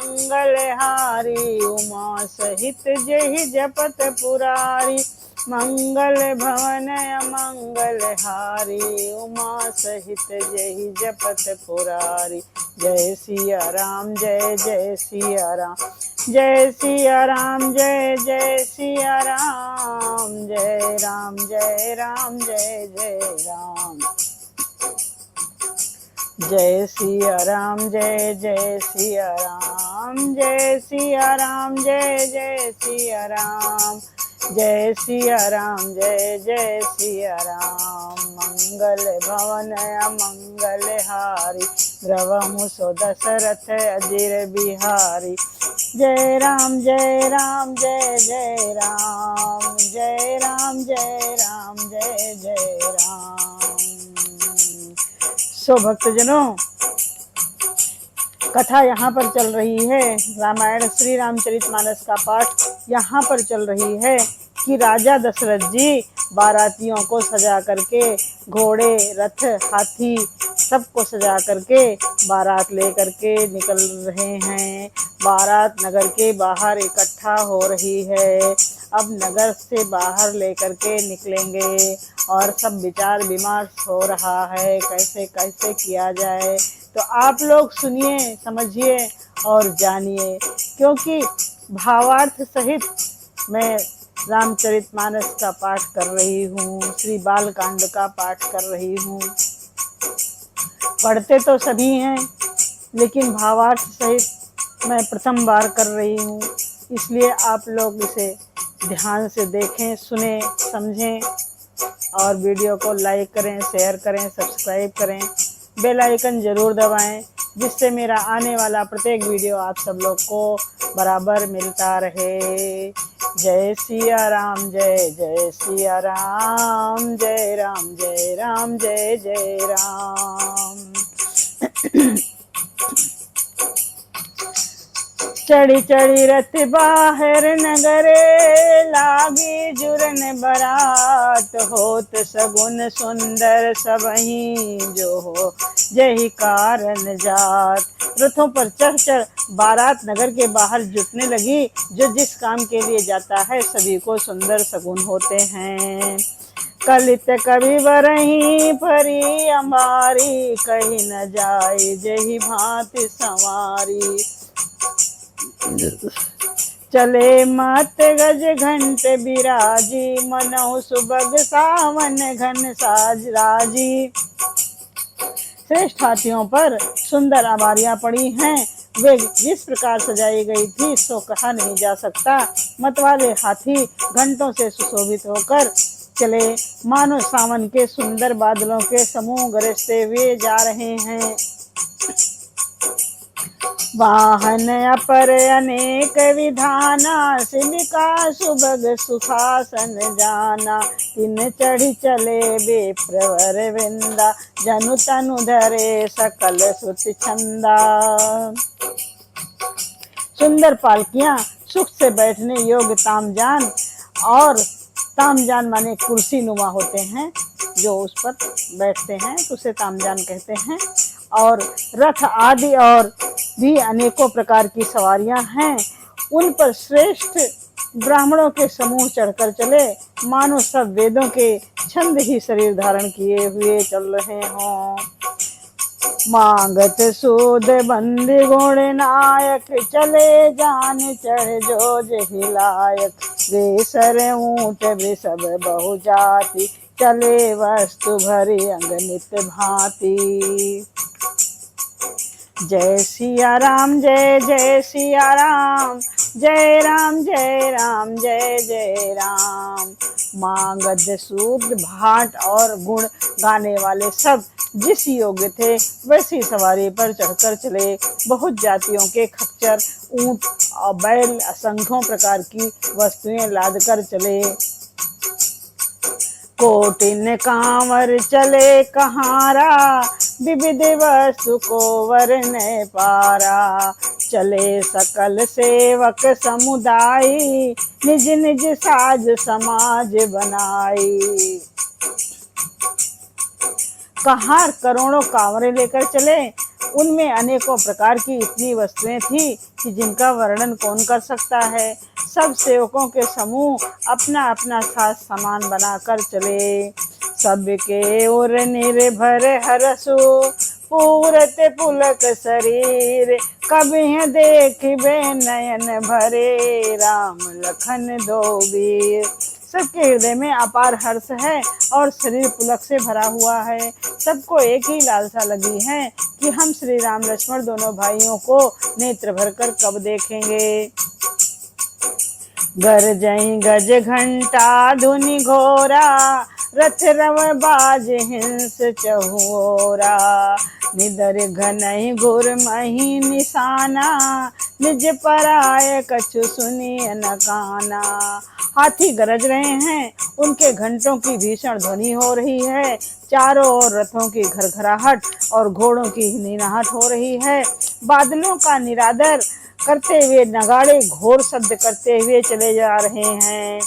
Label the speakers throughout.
Speaker 1: मंगलहारी उमा सहित जहि जपत पुरारी। मंगल भवन मंगलहारी उमा सहित जहि जपत पुरारी। जय सिया राम जय जय सिया राम जय सिया राम जय जय सिया राम। जय राम जय राम जय जय राम। जय सिया राम जय जय सिया राम जय सिया राम जय जय सिया राम। जय सिया राम जय जय सिया राम। मंगल भवन मंगलहारी द्रवमु सो दशरथ अजिर बिहारी। जय राम जय राम जय जय राम। जय राम जय राम जय जय राम। सो भक्तजनों, कथा यहाँ पर चल रही है। रामायण श्री रामचरितमानस का पाठ यहाँ पर चल रही है कि राजा दशरथ जी बारातियों को सजा करके, घोड़े रथ हाथी सबको सजा करके बारात लेकर के निकल रहे हैं। बारात नगर के बाहर इकट्ठा हो रही है। अब नगर से बाहर लेकर के निकलेंगे और सब विचार विमर्श हो रहा है कैसे कैसे किया जाए। तो आप लोग सुनिए, समझिए और जानिए, क्योंकि भावार्थ सहित मैं रामचरितमानस का पाठ कर रही हूँ, श्री बालकांड का पाठ कर रही हूँ। पढ़ते तो सभी हैं, लेकिन भावार्थ सहित मैं प्रथम बार कर रही हूँ, इसलिए आप लोग इसे ध्यान से देखें, सुने, समझें और वीडियो को लाइक करें, शेयर करें, सब्सक्राइब करें, बेल आइकन जरूर दबाएं, जिससे मेरा आने वाला प्रत्येक वीडियो आप सब लोग को बराबर मिलता रहे। जय सिया राम जय जय सिया राम। जय राम जय राम जय जय राम। चढ़ी चढ़ी रथ बाहर नगरे लागी जुरन बरात। होत सगुन सुंदर सबही जो हो जही कारण जात। रथों पर चढ़ चढ़ बारात नगर के बाहर जुटने लगी। जो जिस काम के लिए जाता है सभी को सुंदर सगुन होते हैं। कलित कवि बरही फरी अमारी कही न जाए जही भांति संवारी। चले मत गज घंट बिराजी मनहु सुबग सावन घन साज राजी। श्रेष्ठ हाथियों पर सुंदर अमारियां पड़ी हैं। वे जिस प्रकार सजाई गई थी सो कहा नहीं जा सकता। मतवाले हाथी घंटों से सुशोभित होकर चले मानो सावन के सुंदर बादलों के समूह गरजते हुए जा रहे हैं। वाहन अपर अनेक विधाना सिमिका सुभग सुखासन जाना। तिन चढ़ी चले बेप्रवर वृंदा जनु तनु धरे सकल सुत छंदा। सुंदर पालकियां सुख से बैठने योग्य तामजान, और तामजान माने कुर्सी नुमा होते हैं, जो उस पर बैठते हैं तो उसे तामजान कहते हैं। और रथ आदि और भी अनेकों प्रकार की सवारियां हैं। उन पर श्रेष्ठ ब्राह्मणों के समूह चढ़कर चले मानो सब वेदों के छंद ही शरीर धारण किए हुए चल रहे हों। मांगत सूद बंदी गुण नायक चले जान चढ़ जो जहि लायक। वे सर ऊंट वृषभ बहु जाति चले वस्तु भरी अंग नित भांति। जय सिया राम जय जय सिया राम। जय राम जय राम जय जय राम। मांगद सूद भाट और गुण गाने वाले सब जिस योग्य थे वैसी सवारी पर चढ़कर चले। बहुत जातियों के खच्चर, ऊंट और बैल असंख्यों प्रकार की वस्तुएं लाद कर चले। कोटिन कांवर चले कहारा विविध वस्तु को वरन पारा। चले सकल सेवक समुदाय निज निज साज समाज बनाई। कहार करोड़ों कांवरे लेकर चले। उनमें अनेकों प्रकार की इतनी वस्तुएं थी कि जिनका वर्णन कौन कर सकता है। सब सेवकों के समूह अपना अपना साथ समान बनाकर चले। सबके ओर निर्भर हरसु पूरत पुलक शरीर, कभी देखिबे नयन भरे राम लखन दो वीर। सबके हृदय में अपार हर्ष है और शरीर पुलक से भरा हुआ है। सबको एक ही लालसा लगी है कि हम श्री राम लक्ष्मण दोनों भाइयों को नेत्र भरकर कब देखेंगे। गरजई गज घंटा धुनि घोरा, रथ रव बाज हिंस चहुओरा। निदर घनई घुर मही निशाना, निज पराय कछु सुनिय न काना। हाथी गरज रहे हैं, उनके घंटों की भीषण ध्वनि हो रही है। चारों ओर रथों की घरघराहट और घोड़ों की निनाहट हो रही है। बादलों का निरादर करते हुए नगाड़े घोर शब्द करते हुए चले जा रहे हैं।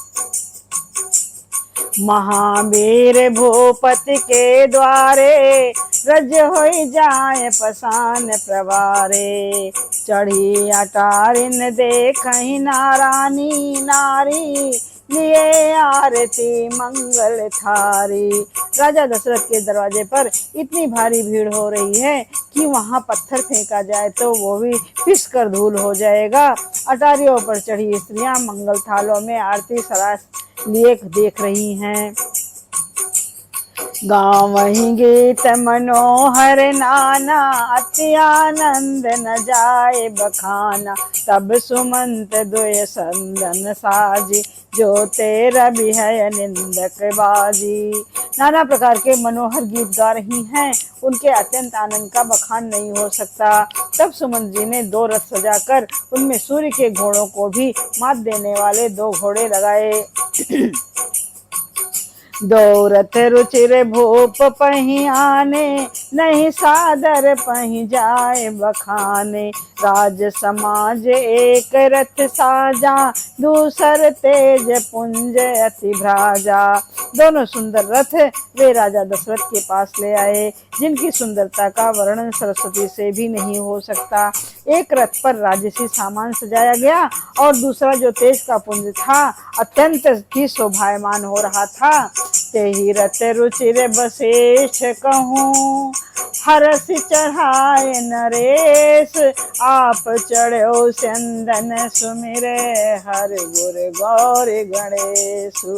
Speaker 1: महावीर भूपति के द्वारे, रज होई जाए पसान प्रवारे। चढ़ी अटारिन देखहि नारानी नारी, लिए आरती मंगल थारी। राजा दशरथ के दरवाजे पर इतनी भारी भीड़ हो रही है कि वहां पत्थर फेंका जाए तो वो भी पिस कर धूल हो जाएगा। अटारियों पर चढ़ी स्त्रियां मंगल थालों में आरती सराय लिए देख रही हैं। गावहि गीत मनोहर नाना, अति आनंद न जाए बखाना। तब सुमंत दुय संदन साजी, जो तेरा भी है निंदक बाजी। नाना प्रकार के मनोहर गीत गा रही हैं, उनके अत्यंत आनंद का बखान नहीं हो सकता। तब सुमंत जी ने 2 रथ सजाकर उनमें सूर्य के घोड़ों को भी मात देने वाले 2 घोड़े लगाए। 2 रथ रुचिर भूप पही आने, नहीं सादर पही जाए बखाने। राज समाज एक रथ साजा, दूसर तेज पुंज अति भ्राजा। दोनों सुंदर रथ वे राजा दशरथ के पास ले आए, जिनकी सुंदरता का वर्णन सरस्वती से भी नहीं हो सकता। एक रथ पर राजसी सामान सजाया गया और दूसरा जो तेज का पुंज था अत्यंत ही शोभायमान हो रहा था। तेहि रथ रुचिर बसेश कहूँ, हरस चढ़ाए नरेश। आप चढ़ो चंदन सुमिरे, हर गुर गौर गणेशु।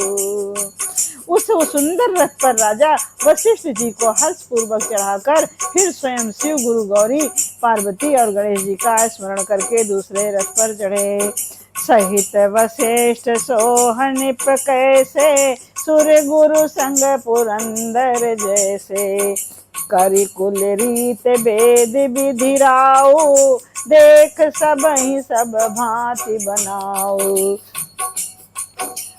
Speaker 1: उस सुंदर रथ पर राजा वशिष्ठ जी को हर्ष पूर्वक चढ़ाकर फिर स्वयं शिव गुरु गौरी पार्वती और गणेश जी का स्मरण करके दूसरे रथ पर चढ़े। सहित वशिष्ठ सोहनिप कैसे, सुर गुरु संग पुरंदर जैसे। करि कुल रीत वेद विधि राऊ, देख सबहि सब भांति बनाऊ।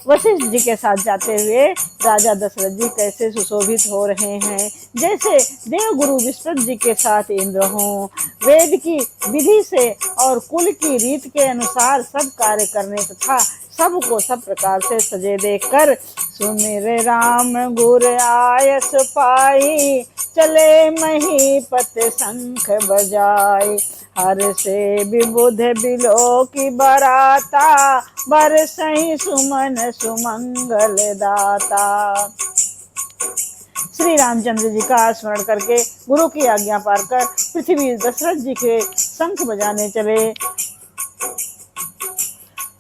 Speaker 1: वशिष्ठ जी के साथ जाते हुए राजा दशरथ जी कैसे सुशोभित हो रहे हैं, जैसे देव गुरु विष्णु जी के साथ इंद्र हों। वेद की विधि से और कुल की रीत के अनुसार सब कार्य करने तथा सबको सब प्रकार से सजे देखकर सुमिर राम गुर आयस पाई, चले महीपत शंख बजाई। हर से विबुध बिलो की बराता, बरसहि सुमन सुमंगल दाता। श्री रामचंद्र जी का स्मरण करके गुरु की आज्ञा पाकर पृथ्वी दशरथ जी के शंख बजाने चले।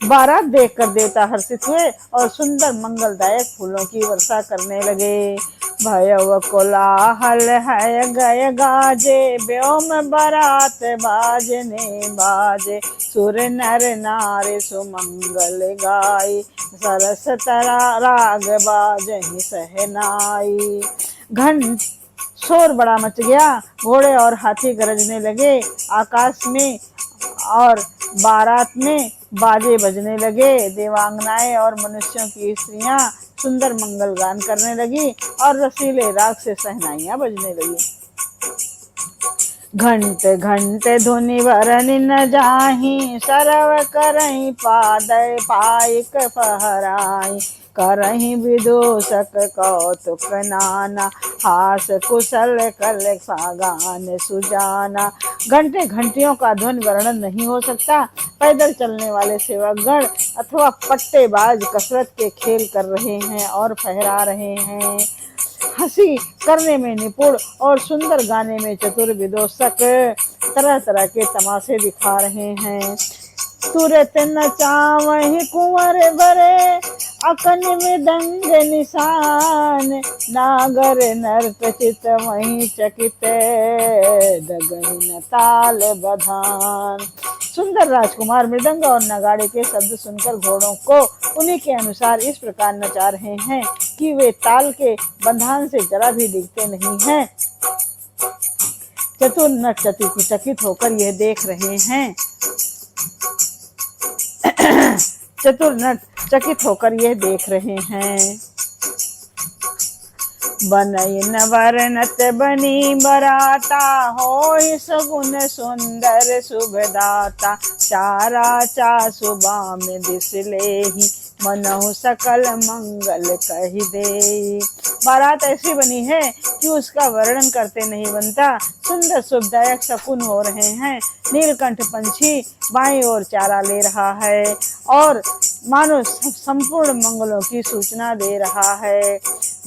Speaker 1: बारात देखकर देवता हर्षित हुए और सुंदर मंगलदायक फूलों की वर्षा करने लगे। भयव कोलाहल है गय गाजे, व्योम बारात बाजने बाजे। सुर नर नारे सुमंगल गाई, सरस तरा राग बाजहि सहनाई। घन शोर बड़ा मच गया, घोड़े और हाथी गरजने लगे। आकाश में और बारात में बाजे बजने लगे। देवांगनाएं और मनुष्यों की स्त्रियां सुंदर मंगल गान करने लगी और रसीले राग से सहनाइयां बजने लगी। घंट घंट धुनि वरनि न जाहि, सरव करहि पादय पाइक फहराई। करहि विदूषक कौतुक नाना, हास कुशल कल सागान सुजाना। घंटे घंटियों का ध्वनि वर्णन नहीं हो सकता। पैदल चलने वाले सेवकगण अथवा पट्टेबाज कसरत के खेल कर रहे हैं और फहरा रहे हैं। हंसी करने में निपुण और सुंदर गाने में चतुर विदूषक तरह तरह के तमाशे दिखा रहे हैं। तुरत नचावहि कुंवर बरे, अकन मृदंग निशान। नागर नर्त चित वहीं चकित, डगन ताल बधान। सुंदर राजकुमार मृदंग और नगाड़े के शब्द सुनकर घोड़ों को उन्हीं के अनुसार इस प्रकार नचा रहे हैं कि वे ताल के बंधान से जरा भी दिखते नहीं हैं। चतुर नट चकित होकर यह देख रहे हैं। चतुर नट चकित होकर यह देख रहे हैं। बनइन वर्णत बनी बराता, होई सगुन सुंदर शुभदाता। चारा चासु बाम दिस लेहि, मनहु सकल मंगल कहि देई। बारात ऐसी बनी है कि उसका वर्णन करते नहीं बनता। सुंदर शुभदायक शकुन हो रहे हैं। नीलकंठ पंछी बाईं ओर चारा ले रहा है और मानो संपूर्ण मंगलों की सूचना दे रहा है।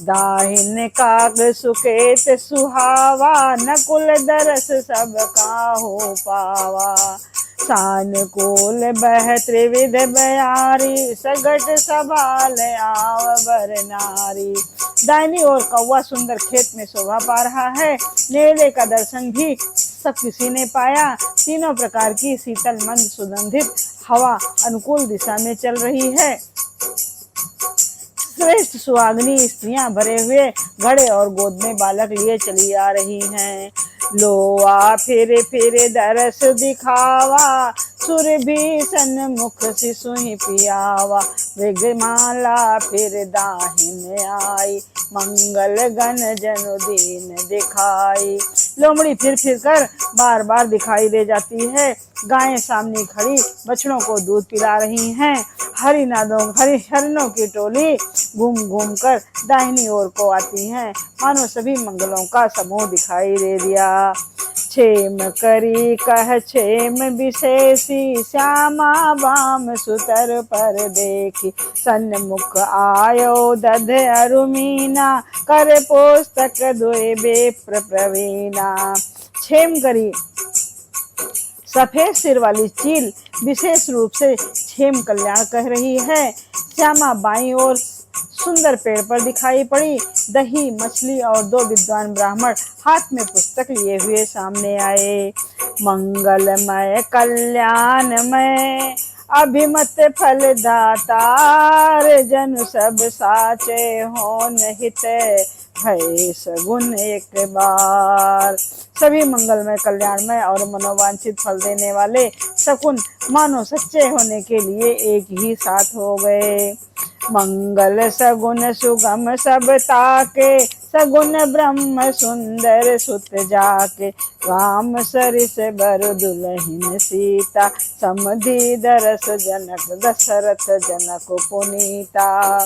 Speaker 1: दाहिने काग सुकेत सुहावा, नकुल दरस सब काहू पावा। सानुकूल बह त्रिविध बयारी, सगट सवाल आव बर नारी। दाहिनी ओर कौवा सुंदर खेत में शोभा पा रहा है। नेवले का दर्शन भी सब किसी ने पाया। तीनों प्रकार की शीतल मंद सुगंधित हवा अनुकूल दिशा में चल रही है। श्रेष्ठ सुहागनी स्त्रियां भरे हुए घड़े और गोद में बालक लिए चली आ रही हैं। लोआ फिर फिर दरस दिखावा, सुरभीषण मुख सिसुहि पियावा। मृगमाला फिर दाहिने आई, मंगल गण जनु दीन दिखाई। लोमड़ी फिर फिर कर बार बार दिखाई दे जाती है। गायें सामने खड़ी बछड़ों को दूध पिला रही हैं। हरिणों की टोली घूम घूम कर दाहिनी ओर को आती हैं। मानो सभी मंगलों का समूह दिखाई दे दिया। क्षेम करी कह क्षेम विशेषी, श्यामा वाम सुतर पर देखी। सन्मुख आयो दध अरुमीना, कर पुस्तक दुए बेप्र प्रवीणा। क्षेम करी सफेद सिर वाली चील विशेष रूप से क्षेम कल्याण कह रही है। श्यामा बाईं ओर सुंदर पेड़ पर दिखाई पड़ी। दही मछली और दो विद्वान ब्राह्मण हाथ में पुस्तक लिए हुए सामने आए। मंगलमय कल्याणमय अभिमत फल दातार, जन सब साचे होन हित, भय सगुन एक बार। सभी मंगलमय कल्याणमय और मनोवांछित फल देने वाले शकुन मानो सच्चे होने के लिए एक ही साथ हो गए। मंगल सगुन सुगम सब ताके, सगुन ब्रह्म सुंदर सुत जाके। राम सरिस बर दुलहिन सीता, समधि दरस जनक दशरथ जनक पुनीता।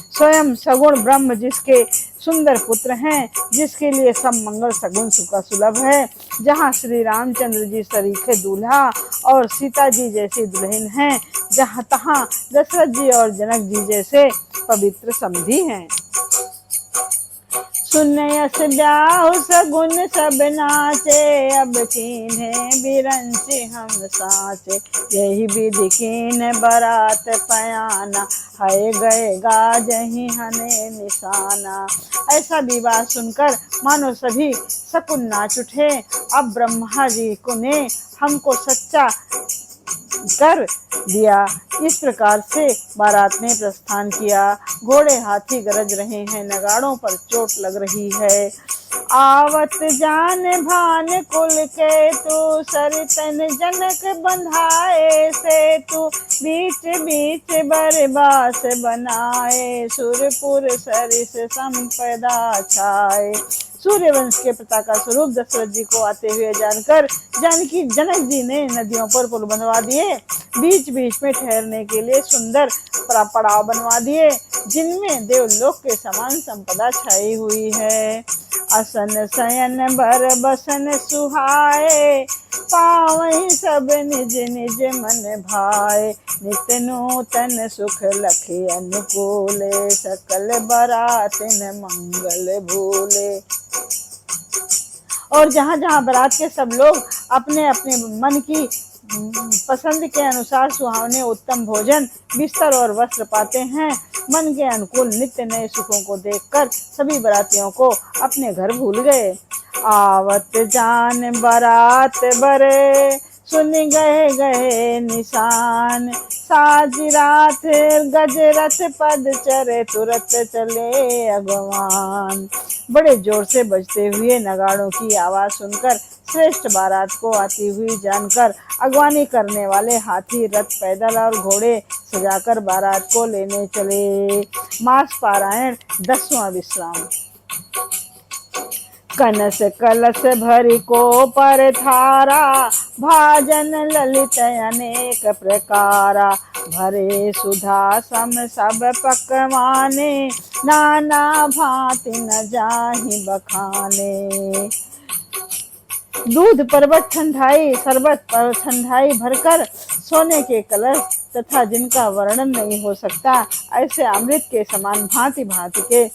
Speaker 1: स्वयं सगुण ब्रह्म जिसके सुंदर पुत्र हैं, जिसके लिए सब मंगल सगुन सुखा सुलभ है, जहाँ श्री रामचंद्र जी सरीखे दूल्हा और सीता जी जैसी दुल्हन हैं, जहाँ तहाँ दशरथ जी और जनक जी जैसे पवित्र समधी हैं। सुनयस ब्याह सगुन सब नाचे, अब कीन्हे बिरंची हम साचे। यही विधि कीन बरात पयाना, है गए गाजहि हने निशाना। ऐसा विवाह सुनकर मानो सभी शकुन नाच उठे। अब ब्रह्मा जी को ने हमको सच्चा कर दिया। इस प्रकार से बारात ने प्रस्थान किया। घोड़े हाथी गरज रहे हैं, नगाड़ों पर चोट लग रही है। आवत जान भान कुल के तू, सरितन जनक बंधाए से तू, बीच बीच बरबास बनाए, सुरपुर सरिस संपदा छाए। सूर्यवंश के पिता का स्वरूप दशरथ जी को आते हुए जानकर जानकी जनक जी ने नदियों पर पुल बनवा दिए, बीच बीच में ठहरने के लिए सुंदर पड़ाव बनवा दिए, जिनमें देवलोक के समान संपदा छाई हुई है। असन शयन बर बसन सुहाए, पावहि सब निज निज मन भाए, नित्य नूतन सुख लखे अनुकूले, सकल बरातिन मंगल भूले। और जहाँ जहाँ बारात के सब लोग अपने अपने मन की पसंद के अनुसार सुहावने उत्तम भोजन, बिस्तर और वस्त्र पाते हैं, मन के अनुकूल नित्य नए सुखों को देखकर सभी बारातियों को अपने घर भूल गए। आवत जान बारात बरे, सुन गए गए निशान, साज रात गज रथ पद चरे, तुरत चले अगवान। बड़े जोर से बजते हुए नगाड़ों की आवाज सुनकर, श्रेष्ठ बारात को आती हुई जानकर, अगवानी करने वाले हाथी, रथ, पैदल और घोड़े सजाकर बारात को लेने चले। मास पारायण 10वां विश्राम। कनस कलश भरी को पर थारा, भाजन ललित अनेक प्रकारा, भरे सुधा सम सब पकवाने, नाना भांति न जाहि बखाने। दूध पर्वत ठंडाई, शरबत पर ठंडाई भरकर, सोने के कलश तथा जिनका वर्णन नहीं हो सकता, ऐसे अमृत के समान भांति भांति के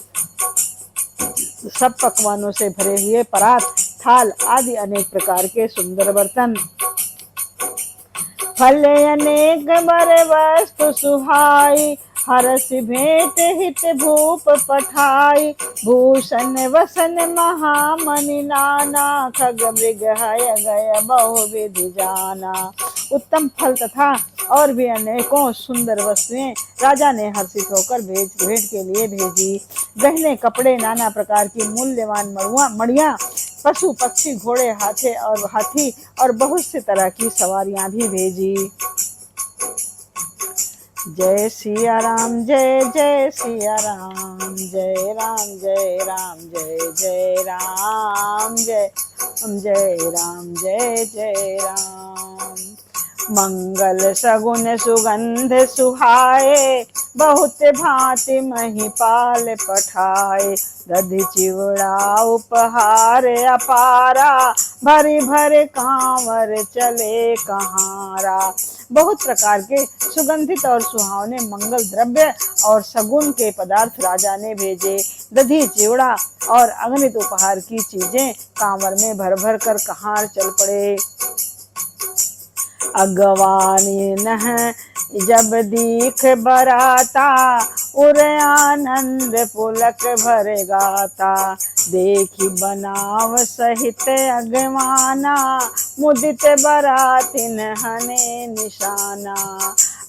Speaker 1: सब पकवानों से भरे हुए परात, थाल आदि अनेक प्रकार के सुंदर बर्तन, फल अनेक बर वस्तु सुहाई, हरस भेंट हित भूप पठाई, भूषण वसन महामणि नाना, खग मृग हय गय बहु विधि जाना। उत्तम फल तथा और भी अनेकों सुंदर वस्तुएं राजा ने हर्षित होकर भेंट के लिए भेजी। गहने, कपड़े, नाना प्रकार की मूल्यवान मड़ियां, पशु पक्षी, घोड़े, हाथी और बहुत सी तरह की सवारियां भी भेजी। जय सिया राम, जय जय सिया राम, जय राम जय राम, जय जय राम, जय राम, जय जय राम। मंगल सगुन सुगंध सुहाए, बहुत भांति महिपाल पठाए, दधि चिवड़ा उपहार अपारा, भरी भरे कांवर चले कहारा। बहुत प्रकार के सुगंधित और सुहावने मंगल द्रव्य और सगुन के पदार्थ राजा ने भेजे। दधी, चिवड़ा और अगणित उपहार की चीजें कांवर में भर भर कर कहार चल पड़े। अगवानी नह जब दीख बराता, उर आनंद पुलक भर गाता, देखी बनाव सहित अगवाना, मुदित बरातिन हने निशाना।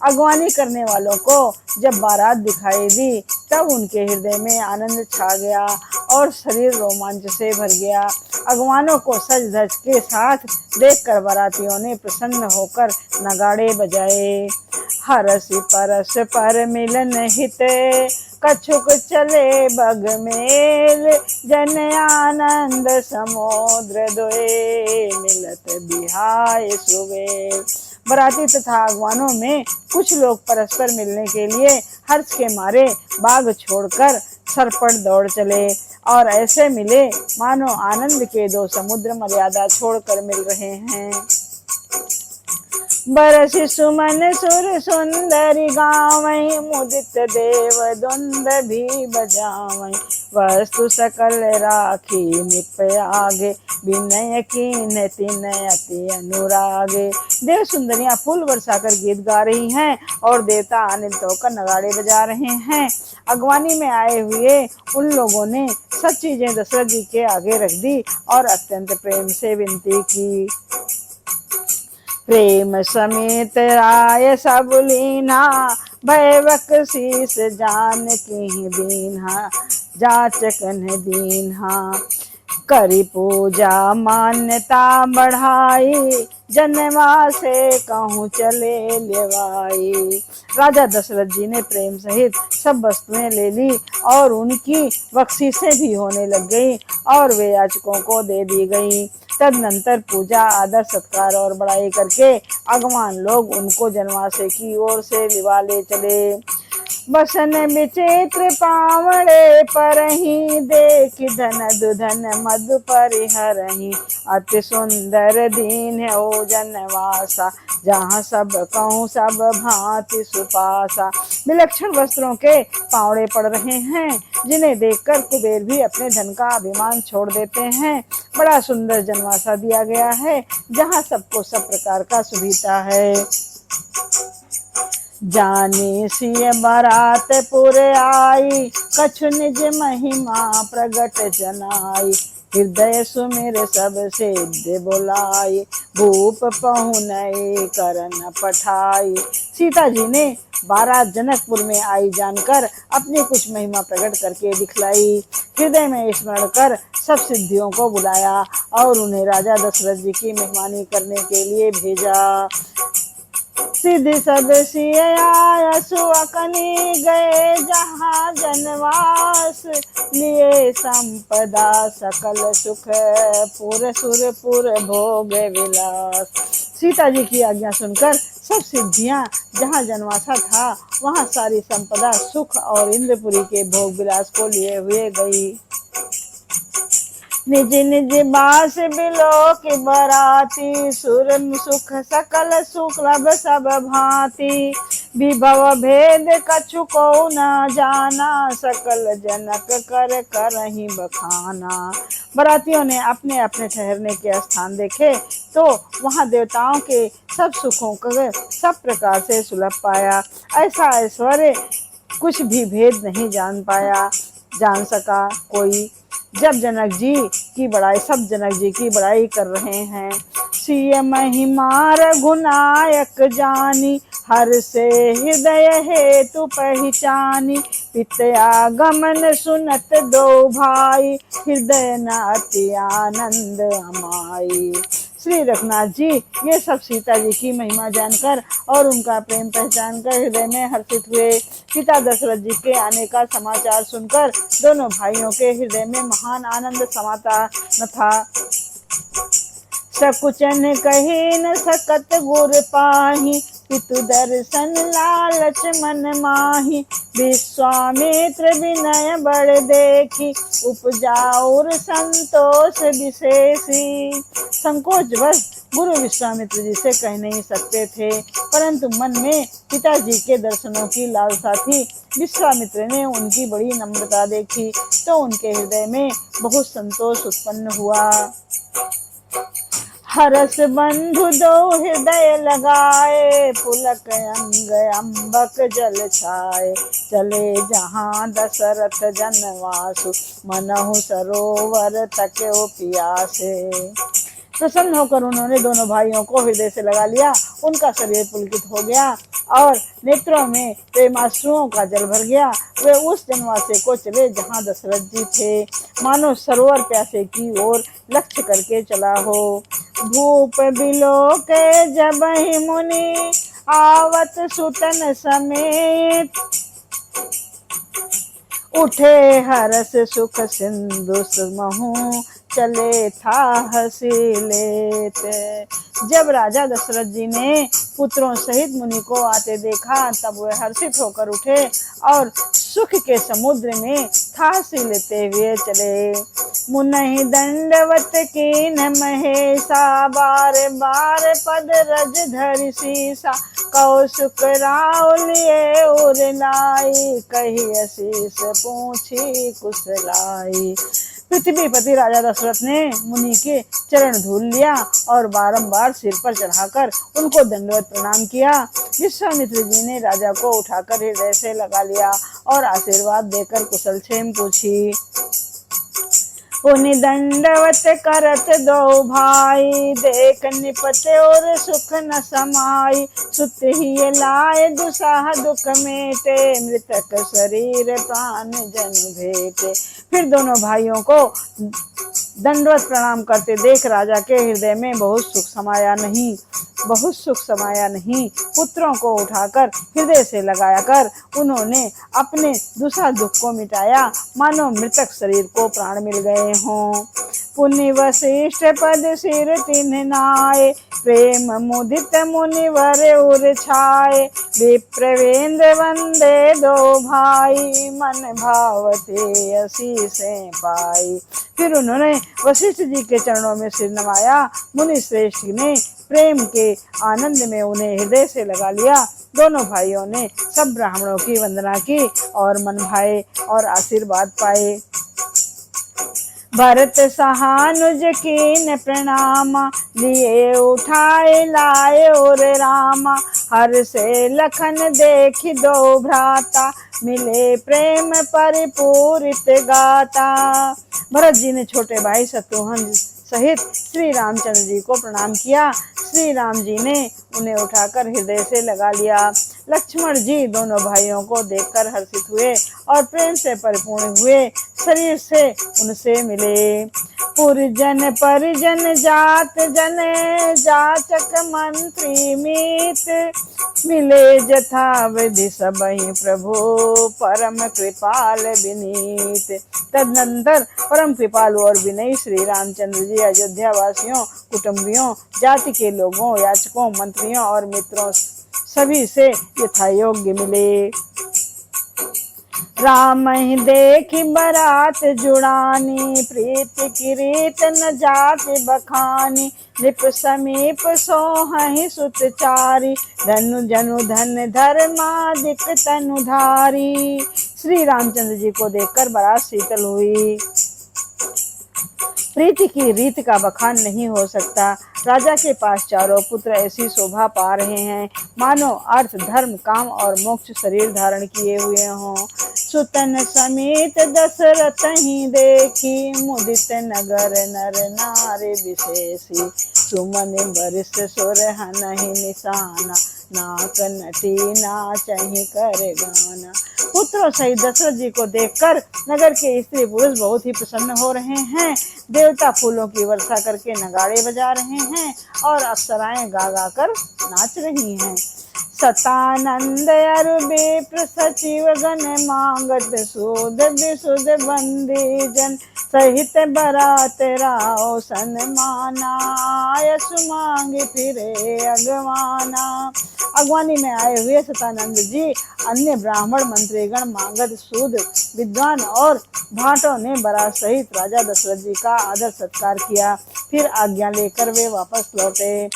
Speaker 1: अगवानी करने वालों को जब बारात दिखाई दी, तब उनके हृदय में आनंद छा गया और शरीर रोमांच से भर गया। अगवानों को सज धज के साथ देखकर बारातियों ने प्रसन्न होकर नगाड़े बजाए। हरसि परस पर मिलन हित, कछुक चले बग मेल, जन आनंद समुद्र दोए, मिलत बिहाय सुवेल। बराती तथा अगवानों में कुछ लोग परस्पर मिलने के लिए हर्ष के मारे बाग छोड़कर सरपट दौड़ चले और ऐसे मिले मानो आनंद के दो समुद्र मर्यादा छोड़कर मिल रहे हैं। बरसि सुमन सुर सुंदरी गावै, मुदित देव द्वंद भी बजावै, वस्तु सकल राखी निप आगे, विनय कीन तिन अति अनुरागे। देव सुंदरियां फूल बरसाकर गीत गा रही हैं और देवता आनंदित होकर नगाड़े बजा रहे हैं। अगवानी में आए हुए उन लोगों ने सब चीजें दशरथ जी के आगे रख दी और अत्यंत प्रेम से विनती की। प्रेम समेत आय सब लीना, भयवक शीस जान की दीन्हा, जाचकन दीन्हा। करी पूजा मान्यता बढ़ाई, जनवा से कहूँ चले लेवाई। राजा दशरथ जी ने प्रेम सहित सब वस्तुएं ले ली और उनकी बख्शीशें भी होने लग गई और वे याचकों को दे दी गई। तदनंतर पूजा आदर सत्कार और बड़ाई करके अगवान लोग उनको जनवासे की ओर से लिवा ले चले। बसन विचित्र पावड़े परही, देख धन दुधन मधु परिहरही। अति सुंदर दीन है ओ जनवासा, जहाँ सब कहूँ सब भांति सुपासा। विलक्षण वस्त्रों के पावड़े पड़ रहे हैं, जिन्हें देखकर कुबेर भी अपने धन का अभिमान छोड़ देते हैं। बड़ा सुंदर जनवासा दिया गया है, जहाँ सबको सब प्रकार का सुविधा है। जानी सिय बारात पुर आई, कछु निज महिमा प्रगट जनाई। हृदय सुमिर सब सिद्ध बुलाई, भूप पहुनई करन पठाई। सीता जी ने बारात जनकपुर में आई जानकर अपनी कुछ महिमा प्रकट करके दिखलाई। हृदय में स्मरण कर सब सिद्धियों को बुलाया और उन्हें राजा दशरथ जी की मेहमानी करने के लिए भेजा। सिद्धि सब सिय आयसु अकनी गए, जहाँ जनवास लिए संपदा सकल सुख पुर सुरपुर भोग विलास। सीता जी की आज्ञा सुनकर सब सिद्धियां जहाँ जनवासा था वहाँ सारी संपदा सुख और इंद्रपुरी के भोग विलास को लिए हुए गई। निज निज बास बिलो के बराती, सुर सुख सकल सुख लब सब भांति। विभव भेद कछु को न जाना, सकल जनक कर करही बखाना। बरातियों ने अपने अपने ठहरने के स्थान देखे तो वहां देवताओं के सब सुखों को सब प्रकार से सुलभ पाया। ऐसा ऐश्वर्य कुछ भी भेद नहीं जान सका कोई। जब जनक जी की बड़ाई सब जनक जी की बड़ाई कर रहे हैं। सिय महिमा रघुनायक जानी, हर से हृदय हेतु पहचानी। पितया गमन सुनत दो भाई, हृदय न अति आनंद अमाई। श्री रघुनाथ जी ये सब सीता जी की महिमा जानकर और उनका प्रेम पहचान कर हृदय में हर्षित हुए। पिता दशरथ जी के आने का समाचार सुनकर दोनों भाइयों के हृदय में महान आनंद समाता न था। सकुचन कही न सकत गुर पाही, पितु दर्शन लालच मन माही। विश्वामित्र विनय बड़ देखी, उपजाउर संतोष विशेषी। संकोच बस गुरु विश्वामित्र जी से कह नहीं सकते थे, परंतु मन में पिताजी के दर्शनों की लालसा थी। विश्वामित्र ने उनकी बड़ी नम्रता देखी तो उनके हृदय में बहुत संतोष उत्पन्न हुआ। हरस बंधु दो हृदय लगाए, पुलक अंग अम्बक जल छाए। चले जहाँ दशरथ जनवासु, मनहु सरोवर तक्यो पियासे। प्रसन्न होकर उन्होंने दोनों भाइयों को हृदय से लगा लिया। उनका शरीर पुलकित हो गया और नेत्रों में प्रेमाश्रुओं का जल भर गया। वे उस जनवासे को चले जहाँ दशरथ जी थे, मानो सरोवर प्यासे की ओर लक्ष्य करके चला हो। भूप बिलो के जब ही मुनि, आवत सुतन समेत। उठे हरस सुख सिंधु सुमहु, चले था हसी लेत। जब राजा दशरथ जी ने पुत्रों सहित मुनि को आते देखा तब वे हर्षित होकर उठे और सुख के समुद्र में थासी लेते हुए चले। मुनहि दंडवत कीन महेशा, बार बार पद रज धरि सीसा। कौशुक राव लिए उर लाई, कही आशीष पूछी कुशलाई। पृथ्वीपति राजा दशरथ ने मुनि के चरण धूल लिया और बारंबार सिर पर चढ़ाकर उनको दंडवत प्रणाम किया। विश्वामित्र जी ने राजा को उठाकर हृदय से लगा लिया और आशीर्वाद देकर कुशल क्षेम पूछी। पुनि दंडवत करत दो भाई, देख निपट और सुख न समाई। सुत ही लाए दुसाह दुख मेटे, मृतक शरीर प्राण जन भेटे। फिर दोनों भाइयों को दंडवत प्रणाम करते देख राजा के हृदय में बहुत सुख समाया नहीं। पुत्रों को उठाकर हृदय से लगाया कर उन्होंने अपने दूसरा दुख को मिटाया, मानो मृतक शरीर को प्राण मिल गए हों। पुण्य वशिष्ठ पद सिर तिन्ह नाय, प्रेम मुदित मुनिवर उर छाए। विप्रवेंद्र वंदे दो भाई, मन भावते आशीष पाई। फिर उन्होंने वशिष्ठ जी के चरणों में सिर नवाया। मुनि श्रेष्ठ ने प्रेम के आनंद में उन्हें हृदय से लगा लिया। दोनों भाइयों ने सब ब्राह्मणों की वंदना की और मन भाए और आशीर्वाद पाए। भरत सहानुज कीन प्रणामा, लिए उठाए लाए और रामा। हर से लखन देखी दो भ्राता, मिले प्रेम परिपूरित गाता। भरत जी ने छोटे भाई शत्रुघ्न सहित श्री रामचंद्र जी को प्रणाम किया। श्री राम जी ने उन्हें उठाकर हृदय से लगा लिया। लक्ष्मण जी दोनों भाइयों को देखकर हर्षित हुए और प्रेम से परिपूर्ण हुए शरीर से उनसे मिले। पुरजन परिजन जात जन, जाचक मंत्री मीत। मिले जथाविधि सबहि प्रभु, परम कृपाल विनीत। तदनंतर परम कृपालु और विनयी श्री रामचंद्र जी अयोध्या वासियों, कुटुंबियों, जाति के लोगों, याचकों, मंत्रियों और मित्रों सभी से यथा योग्य मिले। राम ही देखी बरात जुड़ानी, प्रीत की रीत न जाति बखानी। नृप समीप सोहहि सुतचारी, धनु जनु धन धर्मादिक तनुधारी। श्री रामचंद्र जी को देखकर बरात शीतल हुई। प्रीति की रीत का बखान नहीं हो सकता। राजा के पास चारों पुत्र ऐसी शोभा पा रहे हैं मानो अर्थ, धर्म, काम और मोक्ष शरीर धारण किए हुए हों। सुतन समेत दशरथ ही देखी, मुदित नगर नर नारी विशेषी। सुमन बरिस सुरहनहि निशाना, नाक नटी नाचहि कर गाना। पुत्रों सहित दशरथ जी को देखकर नगर के स्त्री पुरुष बहुत ही प्रसन्न हो रहे हैं। देवता फूलों की वर्षा करके नगाड़े बजा रहे हैं और अप्सराएं गा गा कर नाच रही हैं। सतानंद अरु विप्र सचिव गण, मांगत सूद विशुद्ध बंदी जन। सहित बरात राव सन्माना, यशु मांगे फिरे अगवाना। अगवानी में आए हुए सतानंद जी अन्य ब्राह्मण मंत्रीगण, मांगत सूद विद्वान और भाटों ने बारात सहित राजा दशरथ जी का आदर सत्कार किया। फिर आज्ञा लेकर वे वापस लौटे।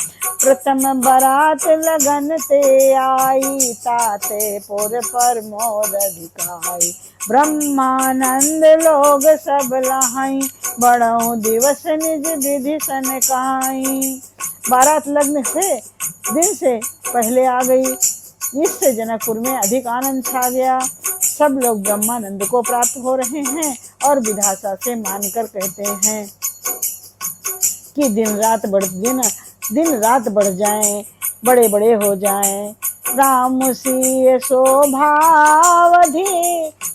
Speaker 1: प्रथम बारात लगन ते आई, ताते पुर पर मोर अधिकाई। ब्रह्मानंद लोग सब लहाई, बड़ो दिवस निज विधि सन काई। बारात लगने से दिन से पहले आ गई, इससे जनकपुर में अधिक आनंद छा गया। सब लोग ब्रह्मानंद को प्राप्त हो रहे हैं और विधाता से मानकर कहते हैं कि दिन रात बढ़ जाएं, बड़े बड़े हो जाएं। राम सी शोभावधि,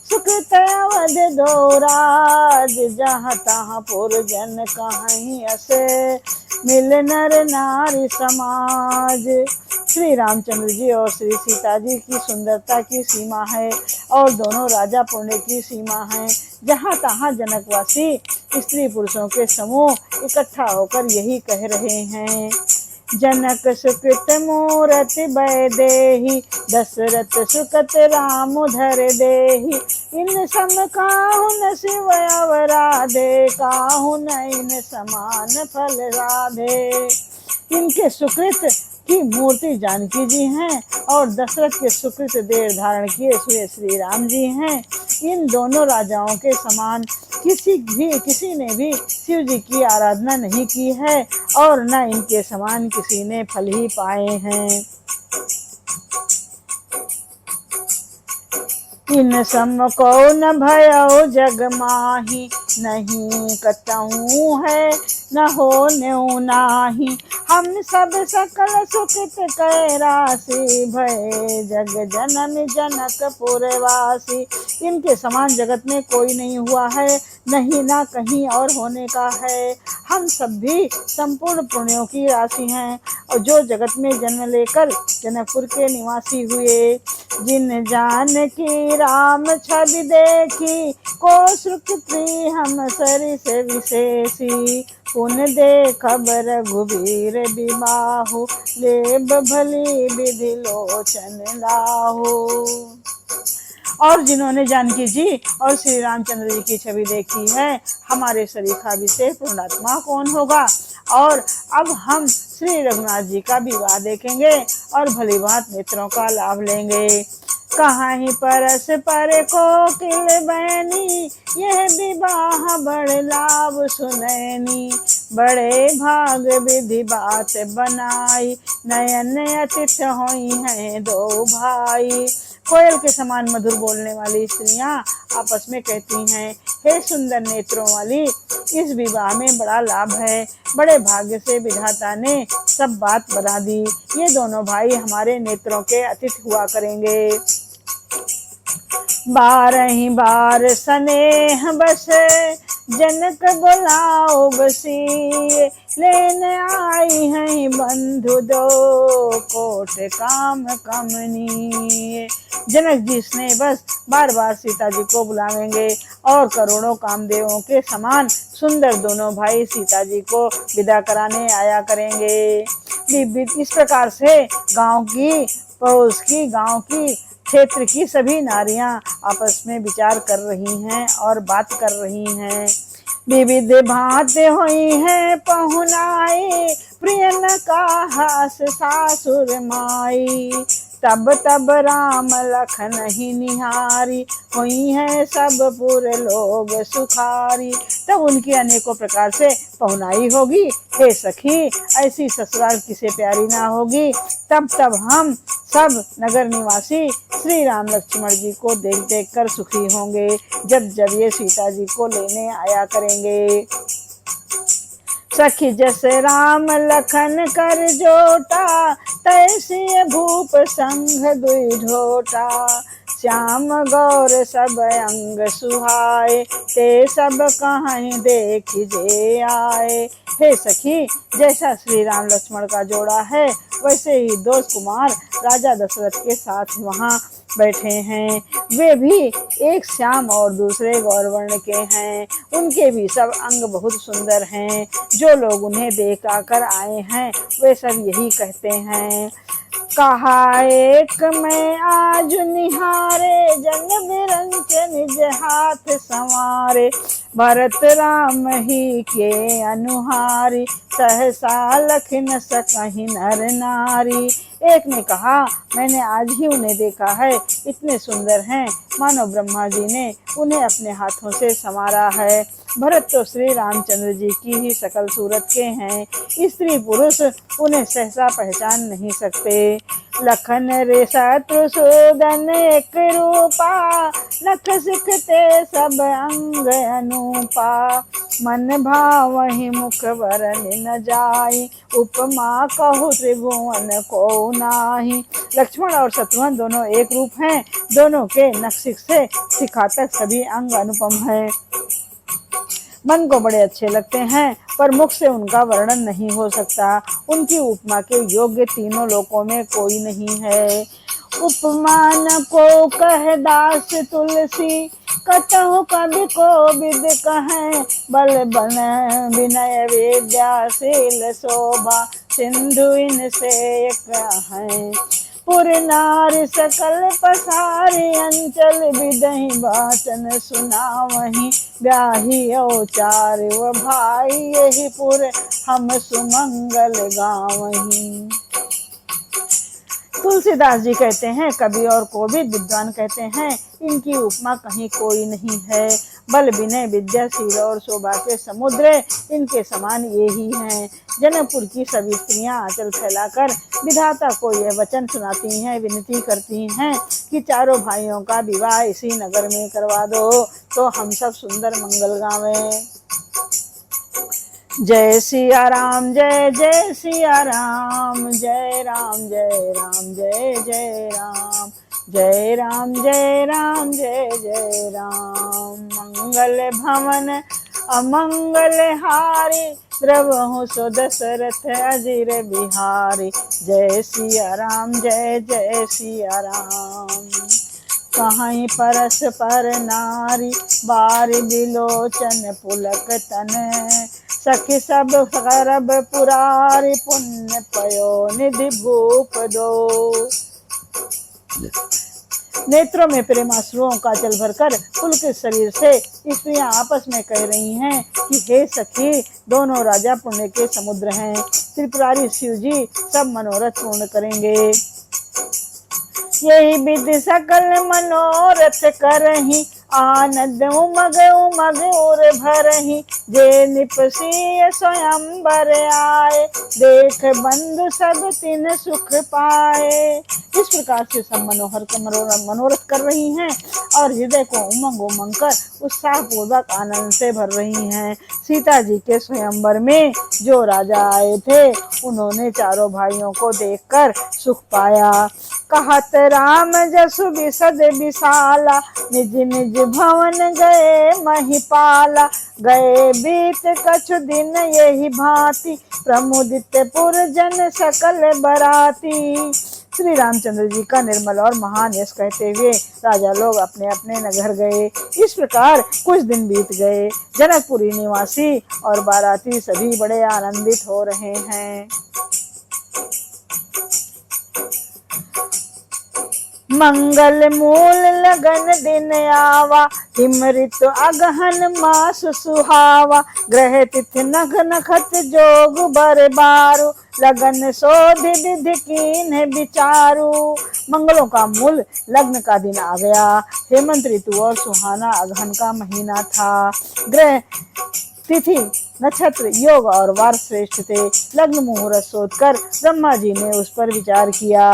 Speaker 1: सुकृत अवध दो राज। जहाँ तहाँ पुरजन कहीं असे, मिल नर नारी समाज। श्री रामचंद्र जी और श्री सीता जी की सुंदरता की सीमा है और दोनों राजा पुण्य की सीमा है। जहाँ तहाँ जनकवासी स्त्री पुरुषों के समूह इकट्ठा होकर यही कह रहे हैं। जनक सुकृत मूरति बैदेही, दशरथ सुकत राम धर देही। इन सम काहु न शिव अवराधे, काहु न इन समान फल राधे। इनके सुकृत की मूर्ति जानकी जी हैं और दशरथ के सुकृत देह धारण किए हुए श्री राम जी हैं। इन दोनों राजाओं के समान किसी ने भी शिव जी की आराधना नहीं की है और न इनके समान किसी ने फल ही पाए हैं। इन सम को न भयो जग माही, नहीं कतहु है न हो न्यू नाही। हम सब सकल सुखित कै राशि, भय जग जनन जनकपुर वासी। इनके समान जगत में कोई नहीं हुआ है, नहीं ना कहीं और होने का है। हम सब भी संपूर्ण पुण्यों की राशि हैं, और जो जगत में जन्म लेकर जनकपुर के निवासी हुए। जिन जान की राम छवि देखी, को सुकृति हम सरिस विशेषी। पुन देखब रघुबीर बिबाहु, लेब भली विधि लोचन लाहु। और जिन्होंने जानकी जी और श्री रामचंद्र जी की छवि देखी है, हमारे सरीखा विशेष पूर्णात्मा कौन होगा। और अब हम श्री रघुनाथ जी का विवाह देखेंगे और भली भांत नेत्रों का लाभ लेंगे। कहानी परस पर कोकिल बहनी, यह विवाह बड़ लाभ सुनैनी। बड़े भाग विधि बात बनाई, नयन अतिथ होई हैं दो भाई। कोयल के समान मधुर बोलने वाली स्त्रियां आपस में कहती हैं, हे सुंदर नेत्रों वाली, इस विवाह में बड़ा लाभ है। बड़े भाग्य से विधाता ने सब बात बना दी। ये दोनों भाई हमारे नेत्रों के अतिथि हुआ करेंगे। 12 बार स्नेह बस, जनक बुलाओ बसी। लेने आई हैं बंधु दो, कोट काम कमनी। जनक जी स्नेह बस बार बार सीता जी को बुलावेंगे, और करोड़ों कामदेवों के समान सुंदर दोनों भाई सीता जी को विदा कराने आया करेंगे। इस प्रकार से गांव की, पड़ोस की, गांव की, क्षेत्र की सभी नारियां आपस में विचार कर रही हैं और बात कर रही हैं। विविध भांत हुई है पहुनाई, प्रिय न काहस सासुर माई। तब तब राम लखन ही निहारी, हुई है सब पुर लोग सुखारी। तब उनकी अनेकों प्रकार से पहुनाई होगी। हे सखी, ऐसी ससुराल किसे प्यारी ना होगी। तब तब हम सब नगर निवासी श्री राम लक्ष्मण जी को देख देख कर सुखी होंगे, जब जब ये सीता जी को लेने आया करेंगे। सखी जस राम लखन कर जोटा, तैसी भूप संग दुई ढोटा। श्याम गौर सब अंग सुहाए, ते सब कहीं देख जे आए। हे सखी, जैसा श्री राम लक्ष्मण का जोड़ा है, वैसे ही दो कुमार राजा दशरथ के साथ वहाँ बैठे हैं। वे भी एक श्याम और दूसरे गौरवर्ण के हैं। उनके भी सब अंग बहुत सुंदर हैं। जो लोग उन्हें देख आकर आए हैं, वे सब यही कहते हैं। कहा एक मैं आज निहारे, जन बिरंच निज हाथ संवारे। भरत राम ही के अनुहारी, सहसा लख न सकहि नर नारी। एक ने कहा, मैंने आज ही उन्हें देखा है, इतने सुंदर हैं मानो ब्रह्मा जी ने उन्हें अपने हाथों से संवारा है। भरत तो श्री रामचंद्र जी की ही सकल सूरत के हैं। स्त्री पुरुष उन्हें सहसा पहचान नहीं सकते। लखन रे शत्रुसूदन एक रूपा, लख सिखते सब अंग अनूपा। मन भावहि मुख वरन न जाई, उपमा कहु त्रिभुवन को नाही। लक्ष्मण और शत्रुघ्न दोनों एक रूप हैं। दोनों के नखशिख से शिखा तक सभी अंग अनुपम हैं। मन को बड़े अच्छे लगते हैं, पर मुख से उनका वर्णन नहीं हो सकता। उनकी उपमा के योग्य तीनों लोकों में कोई नहीं है। उपमान को कह दास तुलसी, कतहु कवि को विद कहें। बल बन विनय विद्याशील शोभा, सिंधु इनसे एक हैं। पुर नारी सकल पसारी, अंचल विदहि वाचन सुनावहीं। ब्याही औचार व भाई, यही पुर हम सुमंगल गावहीं। तुलसीदास जी कहते हैं, कवि और कोविद विद्वान कहते हैं, इनकी उपमा कहीं कोई नहीं है। बल विनय विद्याशील और शोभा के समुद्र इनके समान ये ही हैं। जनकपुर की सभी स्त्रियां आंचल फैलाकर विधाता को यह वचन सुनाती हैं, विनती करती हैं कि चारों भाइयों का विवाह इसी नगर में करवा दो, तो हम सब सुंदर मंगल गावें। जय सिया राम, जय जय सिया राम, जय राम जय राम, जय जय राम, जय राम जय राम, जय जय राम। मंगल भवन अमंगल हारी, द्रवहु सो दशरथ अजिर बिहारी। जय सिया राम, जय जय सिया राम। कहीं परस पर नारी, बारी बिलोचन पुलक तन, सखी सब सरब पुरारी, पुण्य पयो निधि भूप दो। नेत्रों में प्रेमाश्रुओं का जल भरकर पुलकित शरीर से स्त्रियां आपस में कह रही हैं कि हे सखी, दोनों राजा पुण्य के समुद्र हैं, त्रिपुरारी शिव जी सब मनोरथ पूर्ण करेंगे। यही विधि सकल मनोरथ करही, आनंद उमग उमग उर भरही। जे निपसीय स्वयंवर आए, देख बंधु सब तिन सुख पाए। इस प्रकार से सब मनोरथ कर रही हैं और हृदय को उमंग उमंग कर उत्साह पूर्वक आनंद से भर रही हैं। सीता जी के स्वयंवर में जो राजा आए थे, उन्होंने चारों भाइयों को देखकर सुख पाया। कहत राम जसु बिसद विशाला, निज निज भवन गए महिपाला। गए बीत कछु दिन यही भांति, प्रमुदित पुरजन सकल बराती। श्री रामचंद्र जी का निर्मल और महान यश कहते हुए राजा लोग अपने अपने नगर गए। इस प्रकार कुछ दिन बीत गए। जनकपुरी निवासी और बाराती सभी बड़े आनंदित हो रहे हैं। मंगल मूल लगन दिन आवा, हिम ऋतु अगहन मास सुहावा। ग्रह तिथि नख नखत जोग बर बारू, लगन शोधि विधि कीन्ह विचारू। मंगलों का मूल लग्न का दिन आ गया। हेमंत ऋतु और सुहाना अगहन का महीना था। ग्रह तिथि नक्षत्र योग और वार श्रेष्ठ थे। लग्न मुहूर्त सोचकर ब्रह्मा जी ने उस पर विचार किया।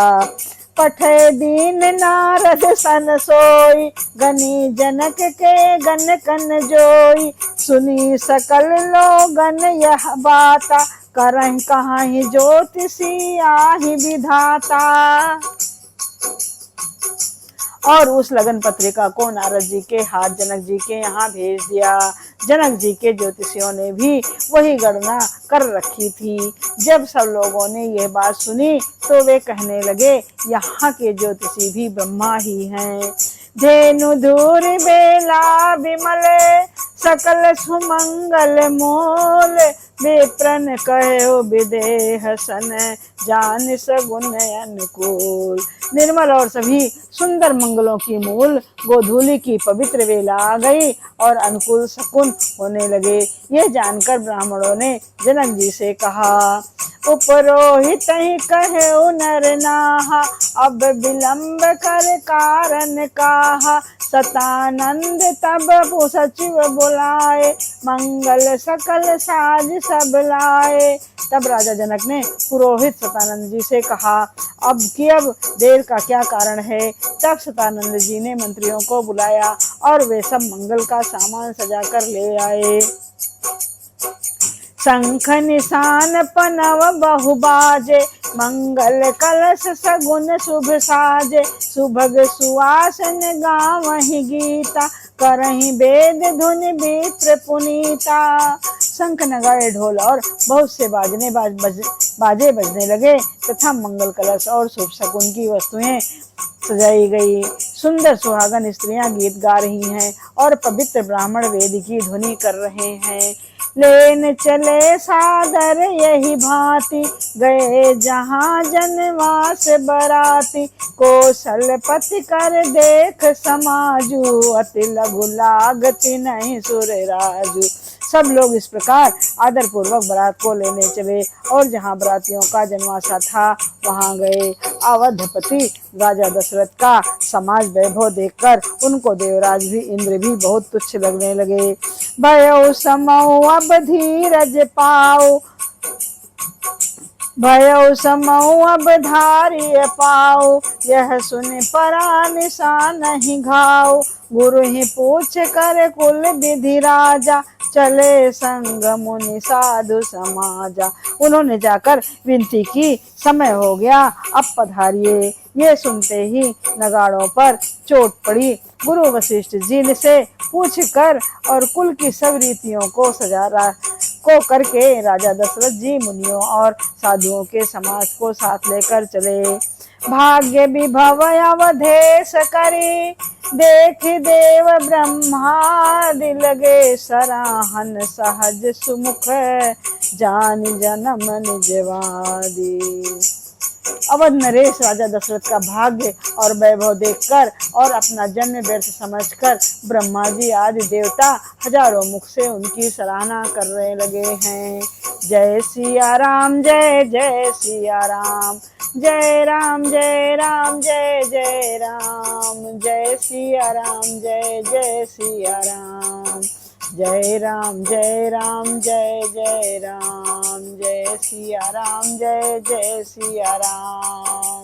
Speaker 1: पठे दीन नारद सन सोई, गनी जनक के गन कन जोई। सुनी सकल लोगन यह बाता, करहि कहाहि ज्योतिषी आहि विधाता। और उस लगन पत्रिका को नारद जी के हाथ जनक जी के यहाँ भेज दिया। जनक जी के ज्योतिषियों ने भी वही गणना कर रखी थी। जब सब लोगों ने यह बात सुनी तो वे कहने लगे, यहाँ के ज्योतिषी भी ब्रह्मा ही हैं। धेनु धूर बेला विमल, सकल सुमंगल मोल। विप्रन कहो विदेह सन, जान सगुन अनुकूल। निर्मल और सभी सुंदर मंगलों की मूल गोधूली की पवित्र वेला आ गई और अनुकूल शकुन होने लगे। यह जानकर ब्राह्मणों ने जनक जी से कहा, उपरोहित ही कहे नर नाहा, अब विलंब कर कारण काहा। सतानंद तब सचिव बुलाए, मंगल सकल साज सब लाए। तब राजा जनक ने पुरोहित सतानंद जी से कहा, अब देर का क्या कारण है। तब सतानंद जी ने मंत्रियों को बुलाया और वे सब मंगल का सामान सजा कर ले आए। शंख निशान पनव बहु बाजे, मंगल कलश सगुन शुभ साजे। सुभग सुवासन गावहि गीता, करहि वेद धुन विप्र पुनीता। शंख नगाड़े ढोल और बहुत से बाजे बजने लगे तथा मंगल कलश और शुभ शकुन की वस्तुएं सजाई गई। सुंदर सुहागन स्त्रियां गीत गा रही हैं और पवित्र ब्राह्मण वेद की ध्वनि कर रहे हैं। लेन चले सादर यही भांति, गए जहाँ जनवास बराती। कौशलपति कर देख समाजू, अति लघु लागति नहीं सुर राजू। सब लोग इस प्रकार आदर पूर्वक बारात को लेने चले और जहाँ बरातियों का जनवासा था वहां गए। अवधपति राजा दशरथ का समाज वैभव देखकर उनको देवराज भी इंद्र भी बहुत तुच्छ लगने लगे। भयो समौ अब धीरज पाओ, भयो समऊ अब धारिय पाओ, यह सुन परानिसा नहीं घाव। गुरु ही पूछ कर कुल विधि राजा, चले संग मुनि साधु समाजा। उन्होंने जाकर विनती की, समय हो गया अब पधारिए। ये सुनते ही नगाड़ों पर चोट पड़ी। गुरु वशिष्ठ जी से पूछ कर और कुल की सब रीतियों को को करके राजा दशरथ जी मुनियों और साधुओं के समाज को साथ लेकर चले। भाग्य विभव अवधेश करी, देख देव ब्रह्मादि लगे सराहन। सहज सुमुख जान जन्म निजवादी। अवध नरेश राजा दशरथ का भाग्य और वैभव देखकर और अपना जन्म व्यर्थ समझकर ब्रह्मा जी आदि देवता हजारों मुख से उनकी सराहना करने लगे हैं। जय सिया राम, जय जय सिया राम, जय राम जय राम, जय जय राम, जय सिया राम, जय जय सिया राम, जय राम जय राम, जय जय राम, जय सिया राम, जय जय सिया राम।